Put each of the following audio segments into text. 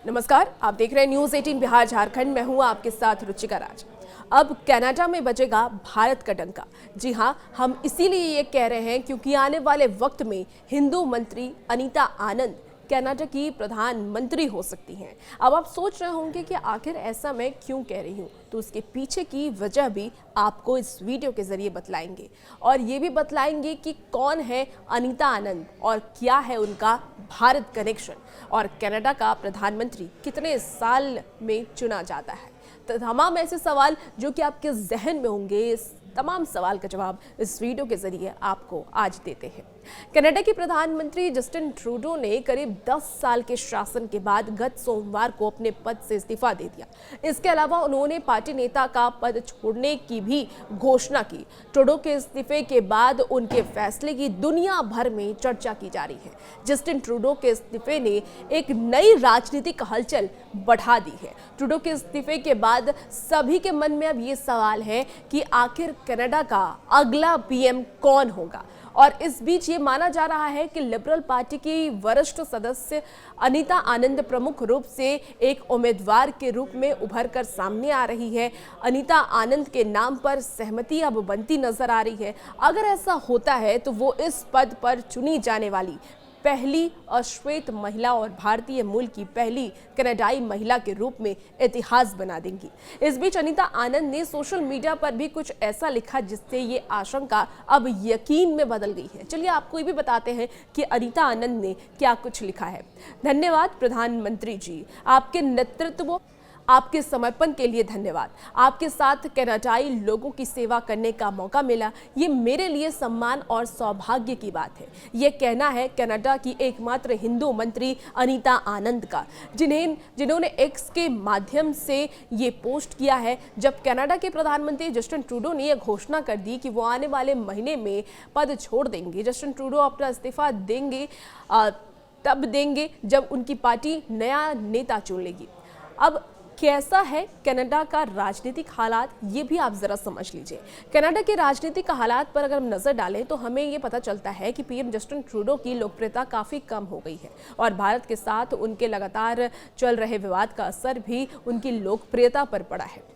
नमस्कार, आप देख रहे हैं न्यूज 18 बिहार झारखंड। मैं हूं आपके साथ रुचिका राज। अब कनाडा में बजेगा भारत का डंका। जी हां, हम इसीलिए ये कह रहे हैं क्योंकि आने वाले वक्त में हिंदू मंत्री अनीता आनंद कनाडा की प्रधानमंत्री हो सकती हैं। अब आप सोच रहे होंगे कि आखिर ऐसा मैं क्यों कह रही हूँ, तो उसके पीछे की वजह भी आपको इस वीडियो के जरिए बतलाएंगे और ये भी बतलाएंगे कि कौन है अनीता आनंद और क्या है उनका भारत कनेक्शन और कनाडा का प्रधानमंत्री कितने साल में चुना जाता है। तो तमाम ऐसे सवाल जो कि आपके जहन में होंगे, इस तमाम सवाल का जवाब इस वीडियो के जरिए आपको आज देते हैं। कनाडा के प्रधानमंत्री जस्टिन ट्रूडो ने करीब 10 साल के शासन के बाद गत सोमवार को अपने पद से इस्तीफा दे दिया। इसके अलावा उन्होंने पार्टी नेता का पद छोड़ने की भी घोषणा की। ट्रूडो के इस्तीफे के बाद उनके फैसले की दुनिया भर में चर्चा की जा रही है। जस्टिन ट्रूडो के इस्तीफे ने एक नई राजनीतिक हलचल बढ़ा दी है। ट्रूडो के इस्तीफे के बाद सभी के मन में अब ये सवाल है कि आखिर कनाडा का अगला पीएम कौन होगा। और इस बीच ये माना जा रहा है कि लिबरल पार्टी की वरिष्ठ सदस्य अनीता आनंद प्रमुख रूप से एक उम्मीदवार के रूप में उभर कर सामने आ रही है। अनीता आनंद के नाम पर सहमति अब बनती नजर आ रही है। अगर ऐसा होता है तो वो इस पद पर चुनी जाने वाली पहली अश्वेत महिला और भारतीय मूल की पहली कनाडाई महिला के रूप में इतिहास बना देंगी। इस बीच अनीता आनंद ने सोशल मीडिया पर भी कुछ ऐसा लिखा जिससे ये आशंका अब यकीन में बदल गई है। चलिए आपको ये भी बताते हैं कि अनीता आनंद ने क्या कुछ लिखा है। धन्यवाद प्रधानमंत्री जी, आपके नेतृत्व, आपके समर्पण के लिए धन्यवाद। आपके साथ कनाडाई लोगों की सेवा करने का मौका मिला, ये मेरे लिए सम्मान और सौभाग्य की बात है। ये कहना है कनाडा की एकमात्र हिंदू मंत्री अनीता आनंद का, जिन्होंने एक्स के माध्यम से ये पोस्ट किया है। जब कनाडा के प्रधानमंत्री जस्टिन ट्रूडो ने यह घोषणा कर दी कि वो आने वाले महीने में पद छोड़ देंगे, जस्टिन ट्रूडो अपना इस्तीफा देंगे तब देंगे जब उनकी पार्टी नया नेता चुन लेगी। अब कैसा है कनाडा का राजनीतिक हालात, ये भी आप जरा समझ लीजिए। कनाडा के राजनीतिक हालात पर अगर हम नजर डालें तो हमें ये पता चलता है कि पीएम जस्टिन ट्रूडो की लोकप्रियता काफी कम हो गई है और भारत के साथ उनके लगातार चल रहे विवाद का असर भी उनकी लोकप्रियता पर पड़ा है।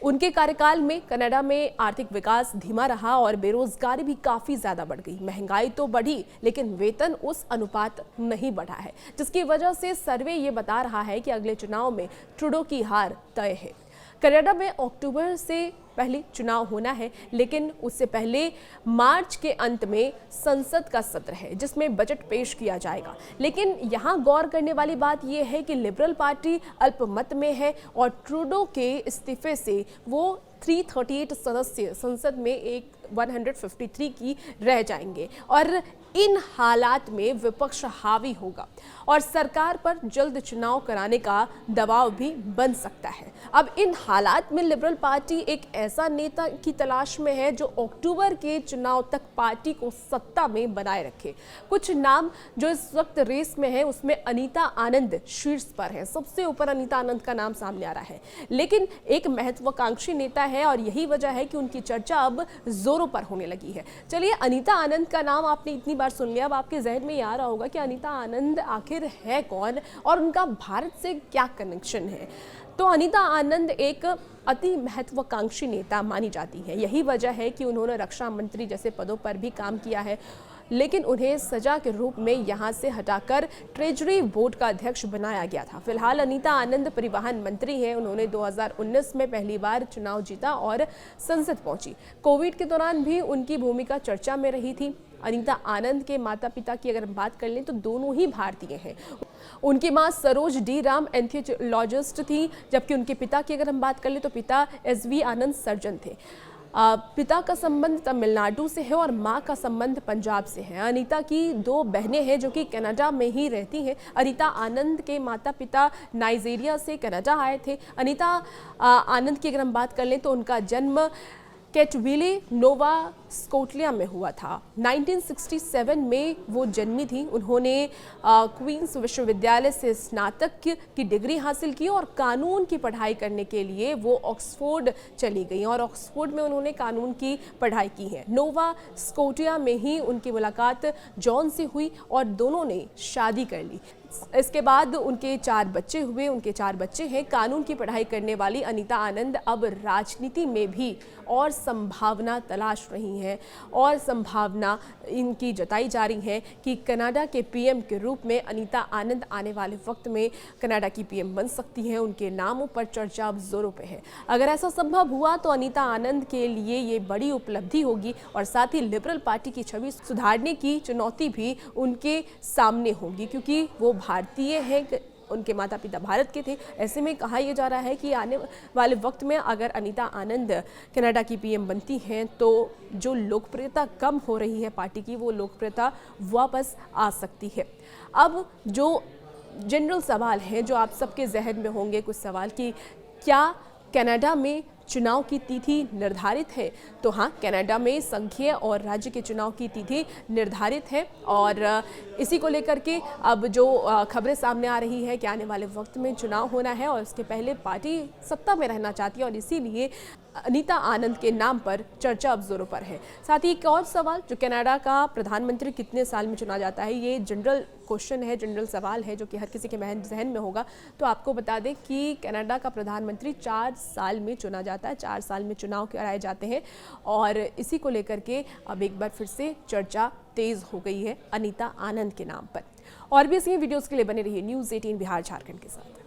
उनके कार्यकाल में कनाडा में आर्थिक विकास धीमा रहा और बेरोजगारी भी काफी ज्यादा बढ़ गई। महंगाई तो बढ़ी लेकिन वेतन उस अनुपात नहीं बढ़ा है, जिसकी वजह से सर्वे ये बता रहा है कि अगले चुनाव में ट्रूडो की हार तय है। कनाडा में अक्टूबर से पहले चुनाव होना है, लेकिन उससे पहले मार्च के अंत में संसद का सत्र है जिसमें बजट पेश किया जाएगा। लेकिन यहाँ गौर करने वाली बात यह है कि लिबरल पार्टी अल्पमत में है और ट्रूडो के इस्तीफे से वो 338 सदस्य संसद में एक 153 की रह जाएंगे और इन हालात में विपक्ष हावी होगा और सरकार पर जल्द चुनाव कराने का दबाव भी बन सकता है। अब इन हालात में लिबरल पार्टी एक ऐसा नेता की तलाश में है जो अक्टूबर के चुनाव तक पार्टी को सत्ता में बनाए रखे। कुछ नाम जो इस वक्त रेस में है उसमें अनीता आनंद शीर्ष पर है, सबसे ऊपर अनीता आनंद का नाम सामने आ रहा है। लेकिन एक महत्वाकांक्षी नेता है और यही वजह है कि उनकी चर्चा अब जोरों पर होने लगी है। चलिए, अनीता आनंद का नाम आपने इतनी बार सुन लिया, अब आपके जहन में आ रहा होगा कि अनीता आनंद आखिर है कौन और उनका भारत से क्या कनेक्शन है। तो अनीता आनंद एक अति महत्वाकांक्षी नेता मानी जाती है। यही वजह है कि उन्होंने रक्षा मंत्री जैसे पदों पर भी काम किया है, लेकिन उन्हें सजा के रूप में यहां से हटाकर ट्रेजरी बोर्ड का अध्यक्ष बनाया गया था। फिलहाल अनीता आनंद परिवहन मंत्री हैं। उन्होंने 2019 में पहली बार चुनाव जीता और संसद पहुंची। कोविड के दौरान भी उनकी भूमिका चर्चा में रही थी। अनीता आनंद के माता पिता की अगर हम बात कर लें तो दोनों ही भारतीय हैं। उनकी मां सरोज डी राम एंथियोलॉजिस्ट थी, जबकि उनके पिता की अगर हम बात कर लें तो पिता SV आनंद सर्जन थे। पिता का संबंध तमिलनाडु से है और मां का संबंध पंजाब से है। अनीता की 2 बहनें हैं जो कि कनाडा में ही रहती हैं। अनीता आनंद के माता पिता नाइजीरिया से कनाडा आए थे। अनीता आनंद की अगर हम बात कर लें तो उनका जन्म कैटविले, नोवा स्कॉटलैंड में हुआ था। 1967 में वो जन्मी थी। उन्होंने क्वींस विश्वविद्यालय से स्नातक की डिग्री हासिल की और कानून की पढ़ाई करने के लिए वो ऑक्सफोर्ड चली गई और ऑक्सफोर्ड में उन्होंने कानून की पढ़ाई की है। नोवा स्कॉटिया में ही उनकी मुलाकात जॉन से हुई और दोनों ने शादी कर ली। इसके बाद उनके 4 बच्चे हुए, उनके 4 बच्चे हैं। कानून की पढ़ाई करने वाली अनीता आनंद अब राजनीति में भी और संभावना तलाश रही हैं और संभावना इनकी जताई जा रही है कि कनाडा के पीएम के रूप में अनीता आनंद आने वाले वक्त में कनाडा की पीएम बन सकती हैं। उनके नामों पर चर्चा अब जोरों पे है। अगर ऐसा संभव हुआ तो अनीता आनंद के लिए ये बड़ी उपलब्धि होगी और साथ ही लिबरल पार्टी की छवि सुधारने की चुनौती भी उनके सामने होगी, क्योंकि वो भारतीय हैं, उनके माता पिता भारत के थे। ऐसे में कहा यह जा रहा है कि आने वाले वक्त में अगर अनीता आनंद कनाडा की पीएम बनती हैं तो जो लोकप्रियता कम हो रही है पार्टी की, वो लोकप्रियता वापस आ सकती है। अब जो जनरल सवाल है जो आप सबके जहन में होंगे, कुछ सवाल कि क्या कनाडा में चुनाव की तिथि निर्धारित है? तो हाँ, कनाडा में संघीय और राज्य के चुनाव की तिथि निर्धारित है और इसी को लेकर के अब जो खबरें सामने आ रही है कि आने वाले वक्त में चुनाव होना है और उसके पहले पार्टी सत्ता में रहना चाहती है और इसीलिए अनीता आनंद के नाम पर चर्चा अब जोरों पर है। साथ ही एक और सवाल, जो कनाडा का प्रधानमंत्री कितने साल में चुना जाता है, ये जनरल क्वेश्चन है, जनरल सवाल है जो कि हर किसी के जहन में होगा। तो आपको बता दें कि कनाडा का प्रधानमंत्री 4 साल में चुना जाता है, 4 साल में चुनाव कराए जाते हैं और इसी को लेकर के अब एक बार फिर से चर्चा तेज हो गई है अनीता आनंद के नाम पर। और भी ऐसी वीडियोस के लिए बने रहिए न्यूज़ 18 बिहार झारखंड के साथ।